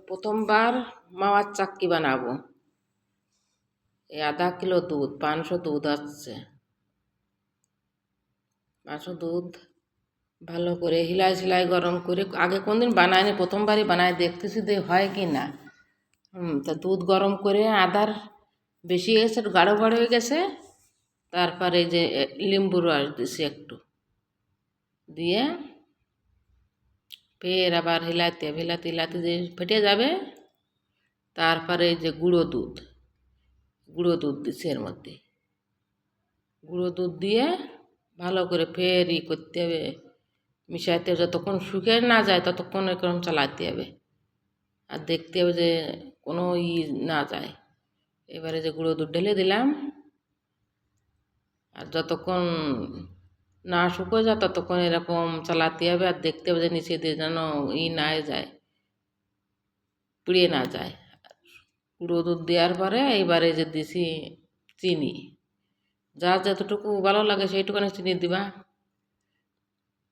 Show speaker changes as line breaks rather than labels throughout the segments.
প্রথমবার মাওয়ার চাক্কি বানাবো। এই আধা কিলো দুধ, 500 দুধ আসছে। 500 দুধ ভালো করে হিলাই গরম করে, আগে কোনদিন বানায়নি, প্রথমবারই বানায় দেখতেছি যে হয় কি না। তা দুধ গরম করে আদার বেশি হয়ে গেছে, গাঢ় হয়ে গেছে। তারপরে যে লিম্বুর রস দিছি একটু দিয়ে, ফের আবার হিলাতে যে ফেটে যাবে। তারপরে যে গুঁড়ো দুধ দিছি এর মধ্যে। গুঁড়ো দুধ দিয়ে ভালো করে ফের করতে হবে, মিশাইতে হবে। যতক্ষণ শুকিয়ে না যায় ততক্ষণ এরকম চালাতে হবে, আর দেখতে হবে যে কোনো না যায়। এবারে যে গুঁড়ো দুধ ঢেলে দিলাম, আর যতক্ষণ না শুকিয়ে যায় ততক্ষণ এরকম চালাতে হবে, আর দেখতে হবে যে নিচে দিয়ে যেন না যায়, পুড়িয়ে না যায়। গুঁড়ো দুধ দেওয়ার পরে এইবারে যে দিছি চিনি, যার যতটুকু ভালো লাগে সেইটুখানি চিনি দিবা।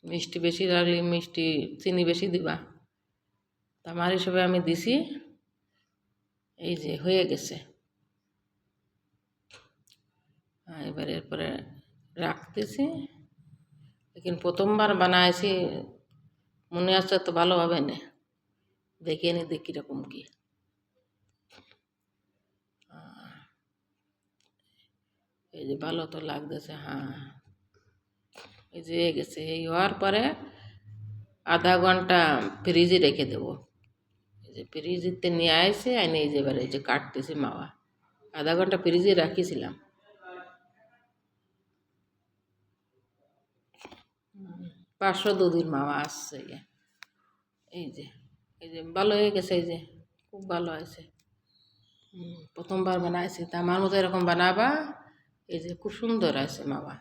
মিষ্টি বেশি লাগলে চিনি বেশি দিবা। আমার হিসেবে আমি দিছি। এই যে হয়ে গেছে। এবারে এরপরে রাখতেছি। লেকিন প্রথমবার বানাইছি, মনে হচ্ছে তো ভালো হবে না। দেখিয়ে নি দেখি কীরকম কি। এই যে ভালো তো লাগতেছে। হ্যাঁ, এই যে গেছে। এই হওয়ার পরে আধা ঘন্টা ফ্রিজে রেখে দেবো। এই যে ফ্রিজেতে নিয়ে আসে আইনে এই যে এবারে এই যে কাটতেছি মাওয়া। আধা ঘন্টা ফ্রিজে রাখিছিলাম। 500 দুধের মাওয়া আসছে। এই যে ভালো হয়ে গেছে। এই যে খুব ভালো হয়েছে। প্রথমবার বানাইছি, তা আমার মতো এরকম বানাবা। এই যে খুব সুন্দর আছে মাওয়া।